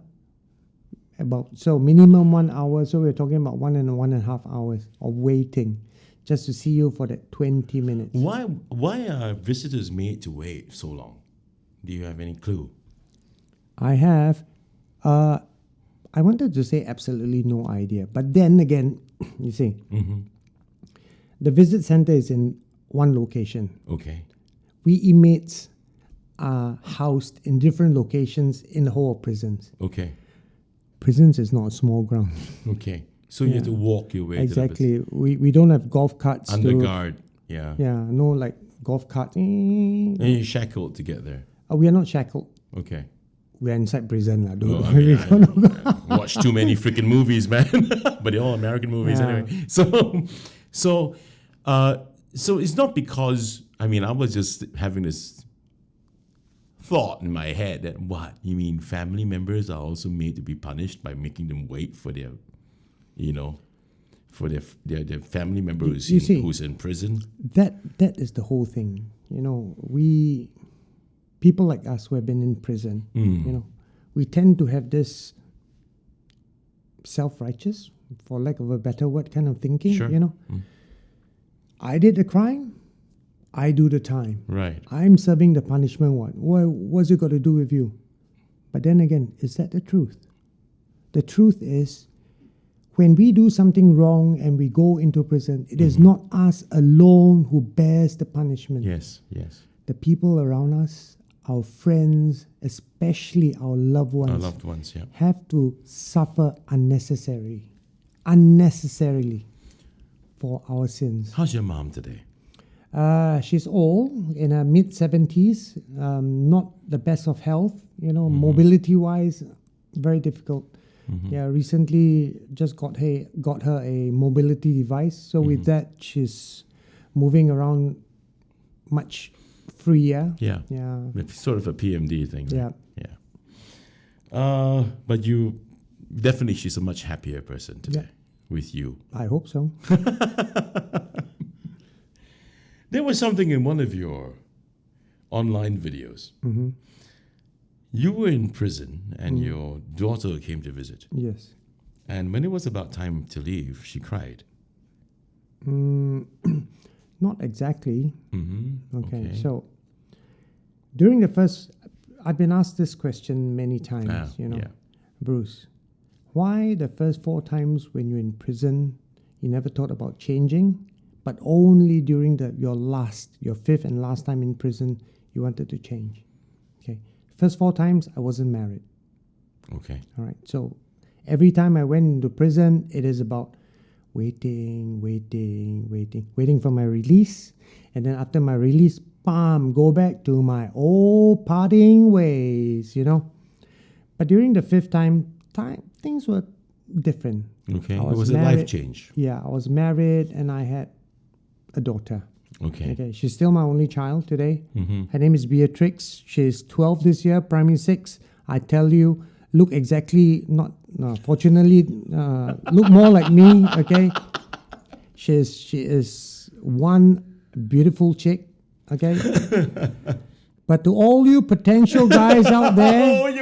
Minimum 1 hour. So we're talking about 1.5 hours of waiting just to see you for that 20 minutes. Why are visitors made to wait so long? Do you have any clue? I have. I wanted to say absolutely no idea. But then again, you see, the visit center is in one location. Okay. We inmates are housed in different locations in the whole of prisons. Okay. Prisons is not a small ground. Okay. So you have to walk your way exactly. We don't have golf carts. Under guard. Yeah. Yeah, no like golf cart. And you're shackled to get there. We are not shackled. Okay. We are inside prison. Watch too many freaking movies, man. But they're all American movies anyway. So it's not because, I was just having this thought in my head that what? You mean family members are also made to be punished by making them wait for their, for their family member who's in prison? That is the whole thing. People like us who have been in prison, we tend to have this self-righteous, for lack of a better word, kind of thinking. Sure. I did the crime, I do the time. Right. I'm serving the punishment. What's it got to do with you? But then again, is that the truth? The truth is, when we do something wrong and we go into prison, it is not us alone who bears the punishment. Yes. The people around us, our friends, especially our loved ones, have to suffer unnecessarily for our sins. How's your mom today? She's old, in her mid-70s, not the best of health, mobility-wise, very difficult. Yeah, recently just got her a mobility device. So with that, she's moving around much freer. Yeah. It's sort of a PMD thing. Yeah. Right? Yeah. But she's a much happier person today with you. I hope so. There was something in one of your online videos. You were in prison and your daughter came to visit. Yes. And when it was about time to leave, she cried. Not exactly. Okay. So during the first, I've been asked this question many times, Bruce, why the first 4 times when you're in prison, you never thought about changing, but only during your 5th and last time in prison, you wanted to change? Okay. First 4 times, I wasn't married. Okay. All right. So every time I went into prison, it is about waiting for my release. And then after my release, go back to my old partying ways, But during the 5th time, things were different. Okay. It was a life change. Yeah. I was married and I had a daughter. Okay. She's still my only child today. Her name is Beatrix. She's 12 this year, primary 6. I tell you, look exactly, fortunately, look more like me, okay? She is one beautiful chick, okay? But to all you potential guys out there,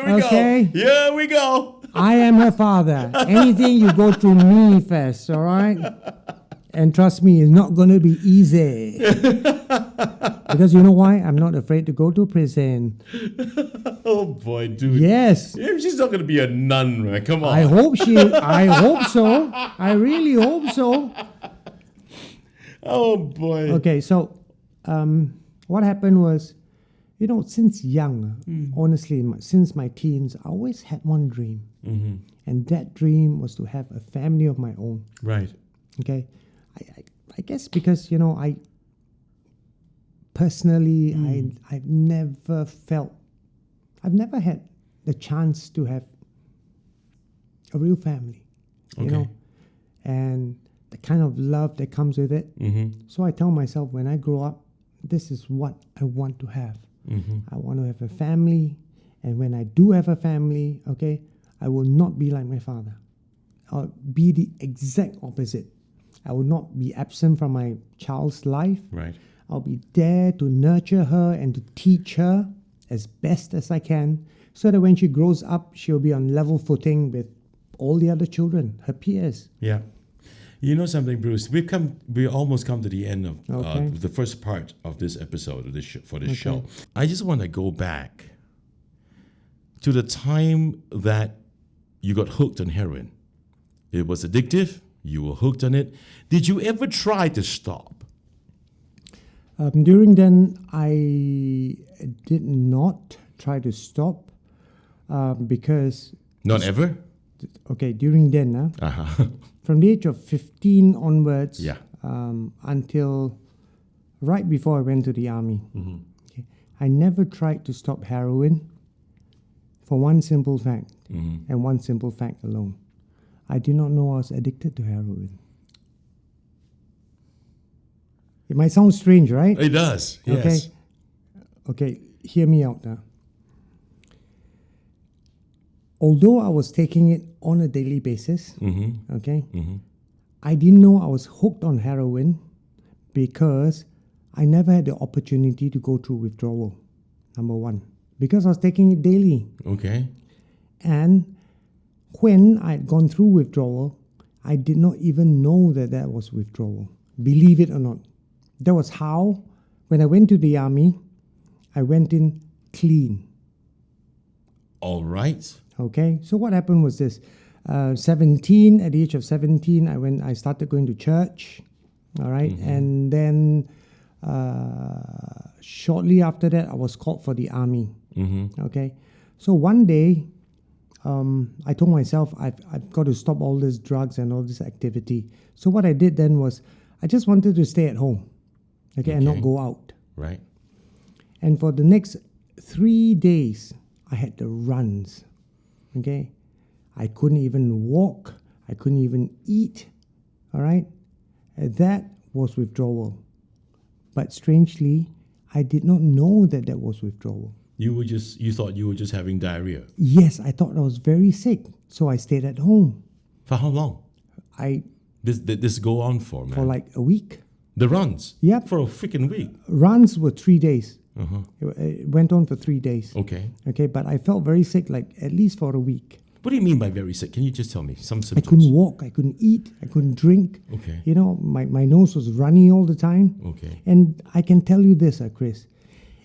here we go. I am her father. Anything you go through me first, all right? And trust me, it's not going to be easy. Because you know why? I'm not afraid to go to prison. Oh boy, dude. Yes. Yeah, she's not gonna be a nun, man. Come on. I hope so. I really hope so. Oh boy. Okay, so what happened was, since young, honestly, since my teens, I always had one dream. Mm-hmm. And that dream was to have a family of my own. Right. Okay. I guess because, I personally, I've never had the chance to have a real family, Okay. and the kind of love that comes with it. Mm-hmm. So I tell myself, when I grow up, this is what I want to have. Mm-hmm. I want to have a family, and when I do have a family, okay, I will not be like my father. I'll be the exact opposite. I will not be absent from my child's life. Right. I'll be there to nurture her and to teach her as best as I can, so that when she grows up, she'll be on level footing with all the other children, her peers. Yeah. You know something, Bruce? We almost come to the end of Okay. the first part of this episode of this for this Okay. show. I just want to go back to the time that you got hooked on heroin. It was addictive. You were hooked on it. Did you ever try to stop? During then, I did not try to stop because, Not ever? during then, Uh-huh. from the age of 15 onwards, Yeah. until right before I went to the army, Mm-hmm. okay, I never tried to stop heroin for one simple fact, Mm-hmm. and one simple fact alone. I did not know I was addicted to heroin. It might sound strange, right? It does. Yes. Okay, hear me out now. Although I was taking it on a daily basis, Mm-hmm. okay, Mm-hmm. I didn't know I was hooked on heroin because I never had the opportunity to go through withdrawal, number one, because I was taking it daily. Okay. And when I had gone through withdrawal, I did not even know that was withdrawal, believe it or not. That was how, when I went to the army, I went in clean. All right. Okay, so what happened was this: 17. At the age of 17, I started going to church. All right, and then shortly after that, I was called for the army. Mm-hmm. Okay, so one day, I told myself I've got to stop all this drugs and all this activity. So what I did then was I just wanted to stay at home, and not go out. Right. And for the next 3 days, I had the runs. Okay, I couldn't even walk. I couldn't even eat. All right, and that was withdrawal. But strangely, I did not know that was withdrawal. You thought you were just having diarrhea. Yes, I thought I was very sick, so I stayed at home. For how long? This go on for, man? For like a week. The runs? Yep. For a freaking week. Runs were 3 days. Uh-huh. It went on for 3 days. Okay. Okay, but I felt very sick, like at least for a week. What do you mean by very sick? Can you just tell me some I symptoms? couldn't walk, I couldn't eat, I couldn't drink. Okay. My nose was runny all the time. Okay. And I can tell you this, Chris,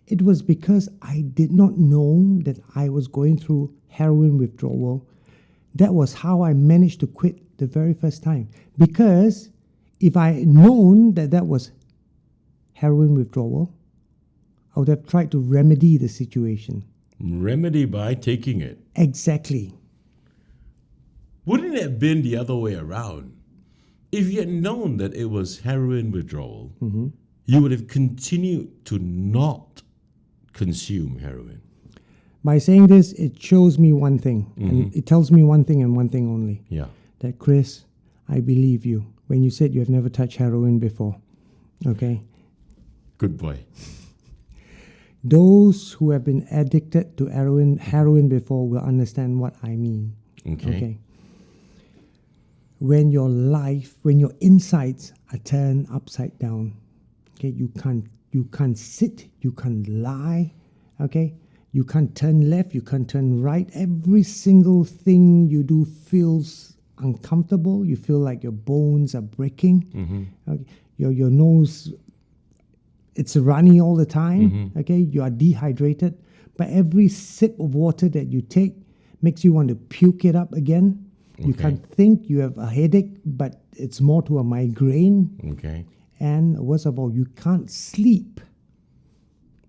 it was because I did not know that I was going through heroin withdrawal. That was how I managed to quit the very first time. Because if I had known that was heroin withdrawal, I would have tried to remedy the situation. Remedy by taking it. Exactly. Wouldn't it have been the other way around? If you had known that it was heroin withdrawal, you would have continued to not consume heroin. By saying this, it shows me one thing, and it tells me one thing and one thing only. Yeah. That, Chris, I believe you when you said you have never touched heroin before. Okay? Good boy. Those who have been addicted to heroin before will understand what I mean. Okay. When your insides are turned upside down, okay, you can't sit, you can't lie, okay? You can't turn left, you can't turn right. Every single thing you do feels uncomfortable. You feel like your bones are breaking. Okay. Your nose, it's runny all the time. Okay, you are dehydrated. But every sip of water that you take makes you want to puke it up again. You can't think, you have a headache, but it's more to a migraine. Okay. And worst of all, you can't sleep.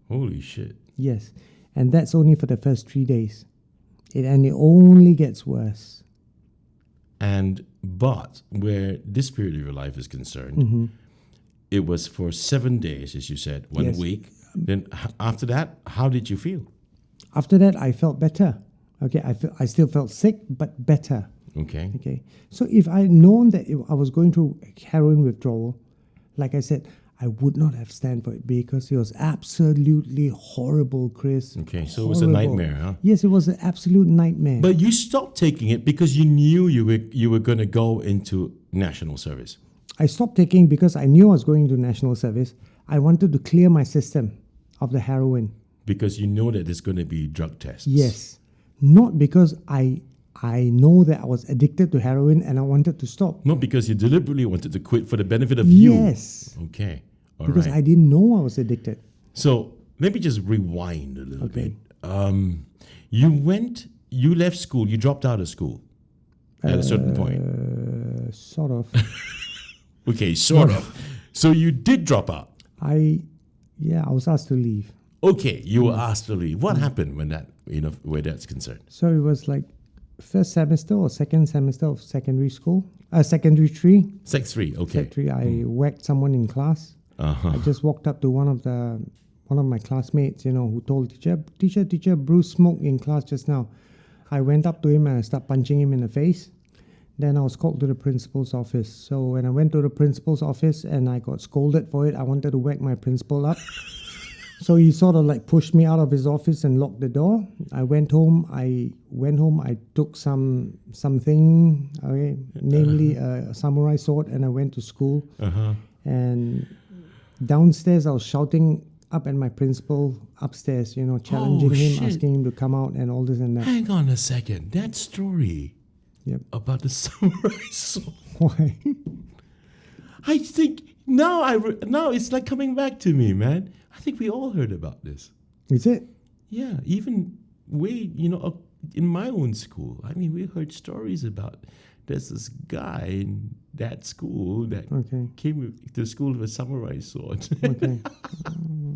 Holy shit. Yes. And that's only for the first 3 days. And it only gets worse. But where this period of your life is concerned, it was for 7 days, as you said, 1 week. Then after that, how did you feel? After that, I felt better. Okay, I still felt sick, but better. Okay. Okay. So if I had known that I was going through heroin withdrawal, like I said, I would not have stand for it because it was absolutely horrible, Chris. Okay, so it was a nightmare, huh? Yes, it was an absolute nightmare. But you stopped taking it because you knew you were going to go into national service. I stopped taking because I knew I was going to national service. I wanted to clear my system of the heroin. Because you know that there's going to be drug tests. Yes. Not because I know that I was addicted to heroin and I wanted to stop. Not because you deliberately wanted to quit for the benefit of you. Yes. Okay. All because right. I didn't know I was addicted. So let me just rewind a little bit. You left school, you dropped out of school at a certain point. Sort of. Okay, sort of. So you did drop out. I was asked to leave. Okay, you were asked to leave. What happened when where that's concerned? So it was like first semester or second semester of secondary school. Secondary 3. Sec 3, okay. Sec 3, I whacked someone in class. I just walked up to one of my classmates, who told teacher, Bruce smoked in class just now. I went up to him and I started punching him in the face. Then I was called to the principal's office. So when I went to the principal's office and I got scolded for it, I wanted to whack my principal up. So he sort of like pushed me out of his office and locked the door. I went home. I took something, okay, namely a samurai sword, and I went to school. And downstairs, I was shouting up at my principal upstairs, challenging him, asking him to come out and all this and that. Hang on a second. That story about the samurai sword. Why? I think now it's like coming back to me, man. I think we all heard about this. Is it? Yeah, even in my own school. I mean, we heard stories about there's this guy in that school that came to school with a samurai sword. Okay.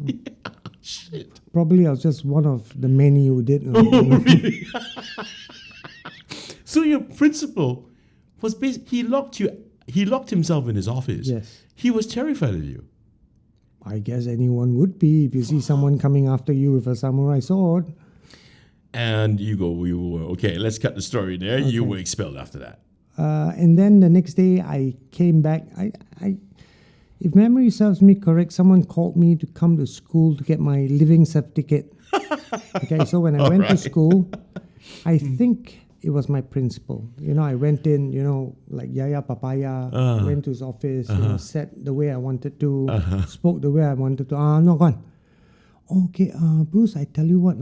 Yeah, shit. Probably I was just one of the many who did. Really? So your principal was he locked himself in his office. Yes. He was terrified of you. I guess anyone would be if you see someone coming after you with a samurai sword. And you go, okay, let's cut the story there. Okay. You were expelled after that. And then the next day I came back. If memory serves me correct, someone called me to come to school to get my living certificate. Okay, so when I went to school, I think it was my principal. I went in, like Yaya Papaya, went to his office, sat the way I wanted to, spoke the way I wanted to. No, gone. Okay, Bruce, I tell you what,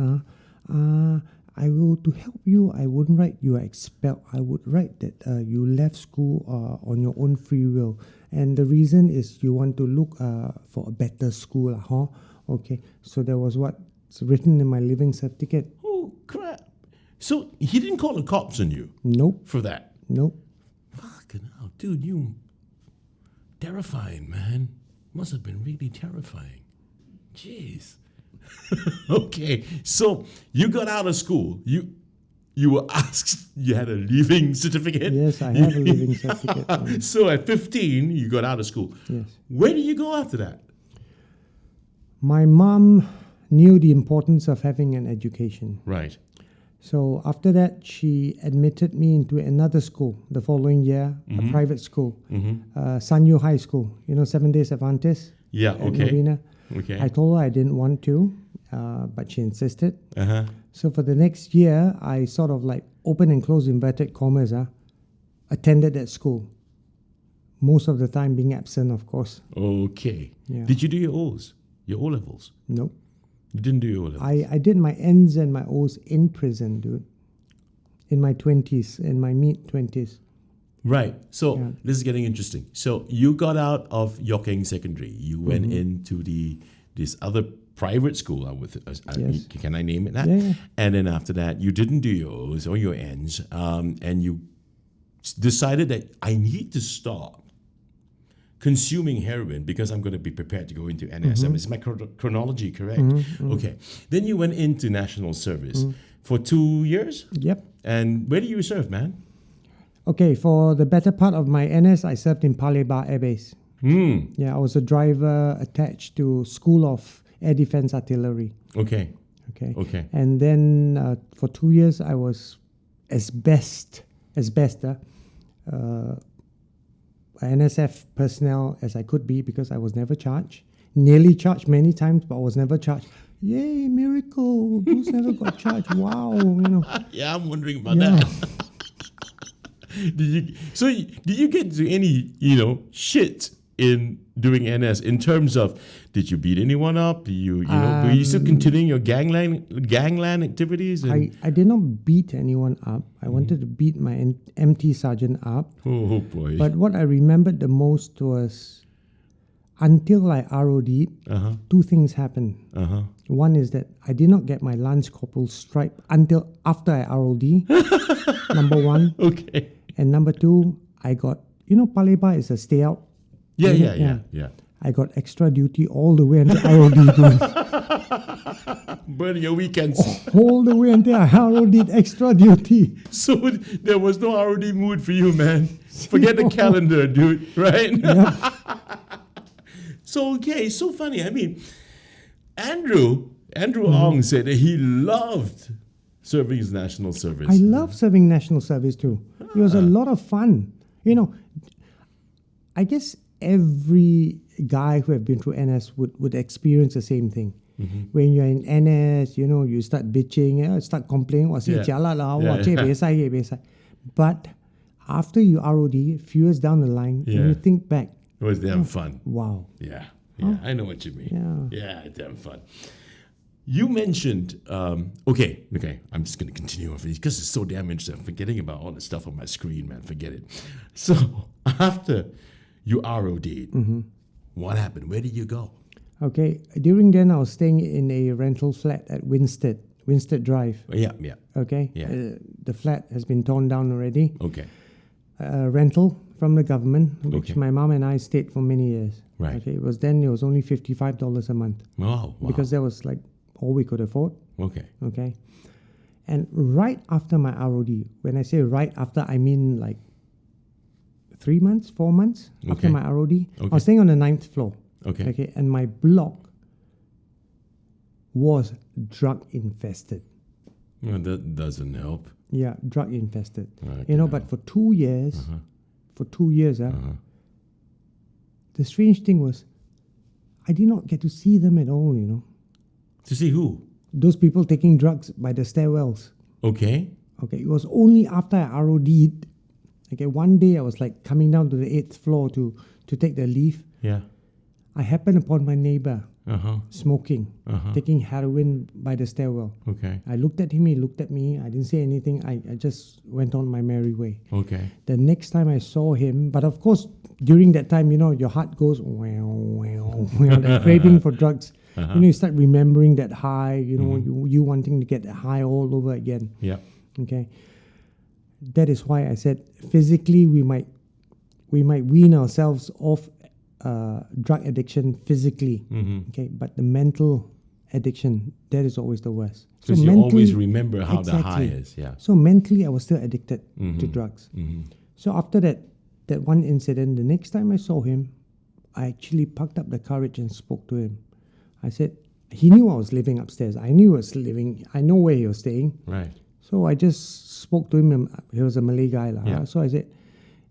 I will, to help you, I wouldn't write you are expelled. I would write that you left school on your own free will. And the reason is you want to look for a better school. Okay, so that was what's written in my living certificate. Oh, crap. So he didn't call the cops on you? Nope. For that? Nope. Fucking hell, dude, you terrifying, man. Must have been really terrifying. Jeez. Okay, so you got out of school. You were asked, you had a leaving certificate? Yes, I have a leaving certificate. So at 15, you got out of school. Yes. Where did you go after that? My mom knew the importance of having an education. Right. So after that, she admitted me into another school the following year, a private school, Sanyo High School, 7 Days Adventist. Yeah, okay. Novena. Okay. I told her I didn't want to, but she insisted. So for the next year, I sort of like open and close inverted commas, attended that school. Most of the time being absent, of course. Okay. Yeah. Did you do your O's? Your O levels? Nope. You didn't do your O-levels. I did my N's and my O's in prison, dude. In my 20s, in my mid-20s. Right. So Yeah. this is getting interesting. So you got out of Yokeng Secondary. You went Mm-hmm. into this other private school. Yes. Can I name it that? Yeah, yeah. And then after that, you didn't do your O's or your N's, and you decided that I need to stop consuming heroin because I'm going to be prepared to go into NS. Mm-hmm. Is my chronology correct? Okay. Then you went into national service for 2 years. Yep. And where do you serve, man? Okay, for the better part of my NS, I served in Palembang Air Base. Yeah, I was a driver attached to School of Air Defense Artillery. Okay. Okay. Okay. And then for 2 years, I was as best NSF personnel as I could be because I was never charged. Nearly charged many times, but I was never charged. Yay, miracle! Who's never got charged? Wow, Yeah, I'm wondering about Yeah. that. Did you get to any, shit in doing NS in terms of did you beat anyone up? Were you still continuing your gangland activities? And, I did not beat anyone up. I wanted to beat my MT sergeant up. oh boy. But what I remembered the most was until I ROD'd, two things happened. One is that I did not get my Lance Corporal stripe until after I ROD, number one. Okay. And number two, I got, Palembang is a stay out. Yeah. I got extra duty all the way until ROD. Dude. Burn your weekends. All the way until I ROD extra duty. So there was no ROD mood for you, man. Forget the calendar, dude. Right? So so funny. I mean, Andrew Ong said that he loved serving his national service. I love serving national service too. It was a lot of fun. I guess every guy who have been through NS would experience the same thing. When you're in NS, you start bitching, start complaining, but after you ROD, a few years down the line, when you think back, It was damn fun. wow. Yeah, I know what you mean. Yeah. Damn fun. You mentioned, okay, I'm just going to continue on because it's so damn interesting. I'm forgetting about all the stuff on my screen, man. Forget it. So after you ROD'd, what happened? Where did you go? Okay, during then I was staying in a rental flat at Winstead Drive. Yeah. Okay, Yeah. The flat has been torn down already. Okay. Rental from the government, which Okay. my mom and I stayed for many years. Right. Okay, it was only $55 a month Wow. because that was like all we could afford. Okay. Okay, and right after my ROD, when I say right after, I mean like 3 months, 4 months after Okay. my ROD. I Okay. was staying on the 9th floor. Okay. Okay, and my block was drug infested. Well, that doesn't help. Yeah, drug infested. Okay. But for 2 years, the strange thing was, I did not get to see them at all. To see who? Those people taking drugs by the stairwells. Okay. Okay, it was only after I ROD'd. Okay, one day I was like coming down to the 8th floor to take the leave. Yeah. I happened upon my neighbor smoking, Uh-huh. taking heroin by the stairwell. Okay. I looked at him, he looked at me. I didn't say anything. I just went on my merry way. Okay. The next time I saw him, but of course, during that time, your heart goes, the craving for drugs. You start remembering that high, you wanting to get high all over again. Yeah. Okay. That is why I said physically we might wean ourselves off drug addiction physically. Okay, but the mental addiction, that is always the worst. Because you always remember how the high Exactly. is. Yeah. So mentally I was still addicted to drugs. So after that one incident, the next time I saw him, I actually plucked up the courage and spoke to him. I said, he knew I was living upstairs. I knew I know where he was staying. Right. So I just spoke to him. He was a Malay guy lah. Yeah. So I said,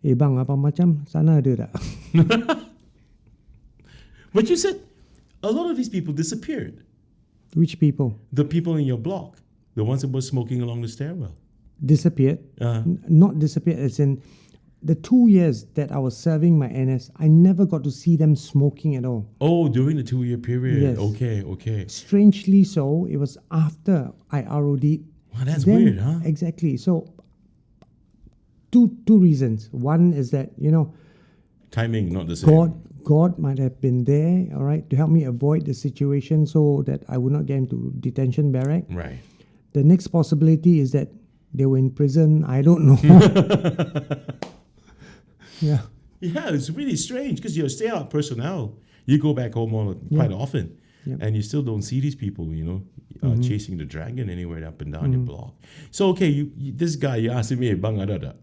bang, apa macam sana ada tak? But you said a lot of these people disappeared. Which people The people in your block, the ones that were smoking along the stairwell. disappeared? Uh, Not disappeared as in the 2 years that I was serving my NS, I never got to see them smoking at all. Oh, during the 2-year period. Yes. Okay. Strangely so, it was after I ROD'd. Wow, that's Then- weird, huh? Exactly. So, two reasons. One is that, Timing, not the same. God might have been there, all right, to help me avoid the situation so that I would not get into detention barrack. Right. The next possibility is that they were in prison. I don't know. Yeah. Yeah, it's really strange because you're stay-out personnel. You go back home quite often, Yep. and you still don't see these people, chasing the dragon anywhere up and down your block. So, okay, you this guy, you asked me, bang adada,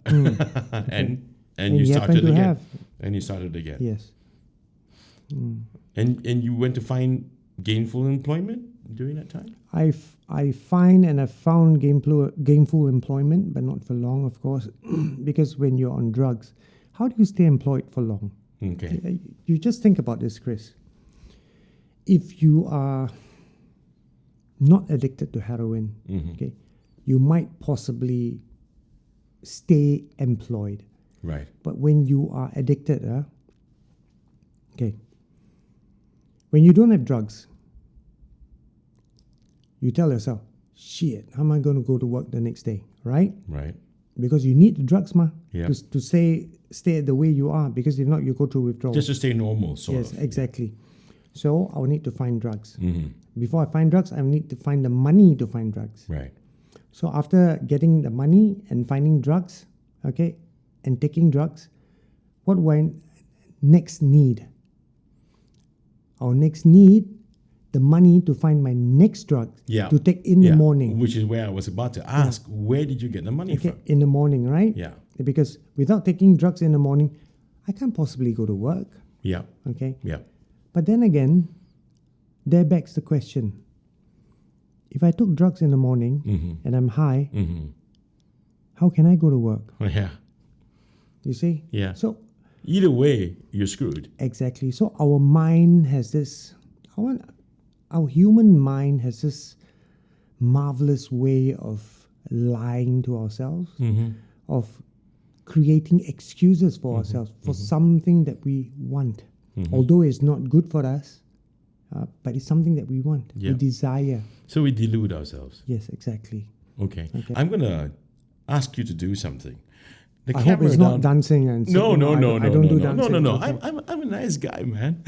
and you he happened started to again, have. and you started again, Yes. and you went to find gainful employment during that time. I found gainful employment, but not for long, of course, because when you're on drugs, how do you stay employed for long? Okay. You just think about this, Chris. If you are not addicted to heroin, okay, you might possibly stay employed. Right. But when you are addicted, okay, when you don't have drugs, you tell yourself, shit, how am I going to go to work the next day, right? Right. Because you need the drugs, Yeah. to stay the way you are, because if not, you go through withdrawal. Just to stay normal, sort Yes, of. exactly. So I'll need to find drugs. Mm-hmm. Before I find drugs, I need to find the money to find drugs. Right. So after getting the money and finding drugs, okay, and taking drugs, what do I next need? Our next need, the money to find my next drug to take in the morning. Which is where I was about to ask, where did you get the money Okay, from? in the morning, right? Yeah. Because without taking drugs in the morning, I can't possibly go to work. Yeah. Okay. Yeah. But then again, there begs the question. If I took drugs in the morning and I'm high, how can I go to work? Yeah. You see? Yeah. So Either way, you're screwed. exactly. So our mind has this, our human mind has this marvelous way of lying to ourselves, of creating excuses for ourselves for something that we want. Although it's not good for us, but it's something that we want, Yeah. we desire. So we delude ourselves. Yes, exactly. Okay. Okay. I'm going to ask you to do something. The I hope it's not dancing and No. I don't do dancing. No. Okay. I'm a nice guy, man.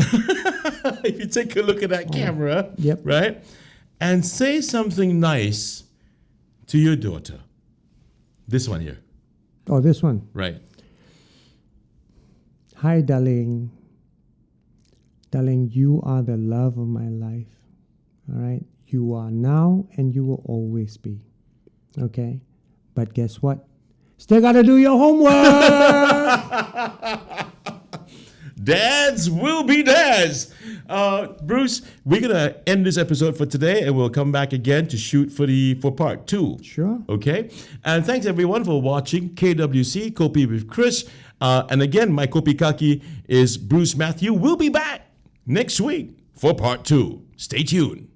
If you take a look at that camera, Yep. right, and say something nice to your daughter. This one here, Oh, this one. right? Hi, darling. Darling, you are the love of my life. All right? You are now and you will always be. Okay? But guess what? Still got to do your homework. Dads will be dads. Bruce, we're gonna end this episode for today, and we'll come back again to shoot for part 2. Sure. Okay. And thanks everyone for watching KWC Kopi with Chris. And again, my Kopi Kaki is Bruce Mathieu. We'll be back next week for part 2. Stay tuned.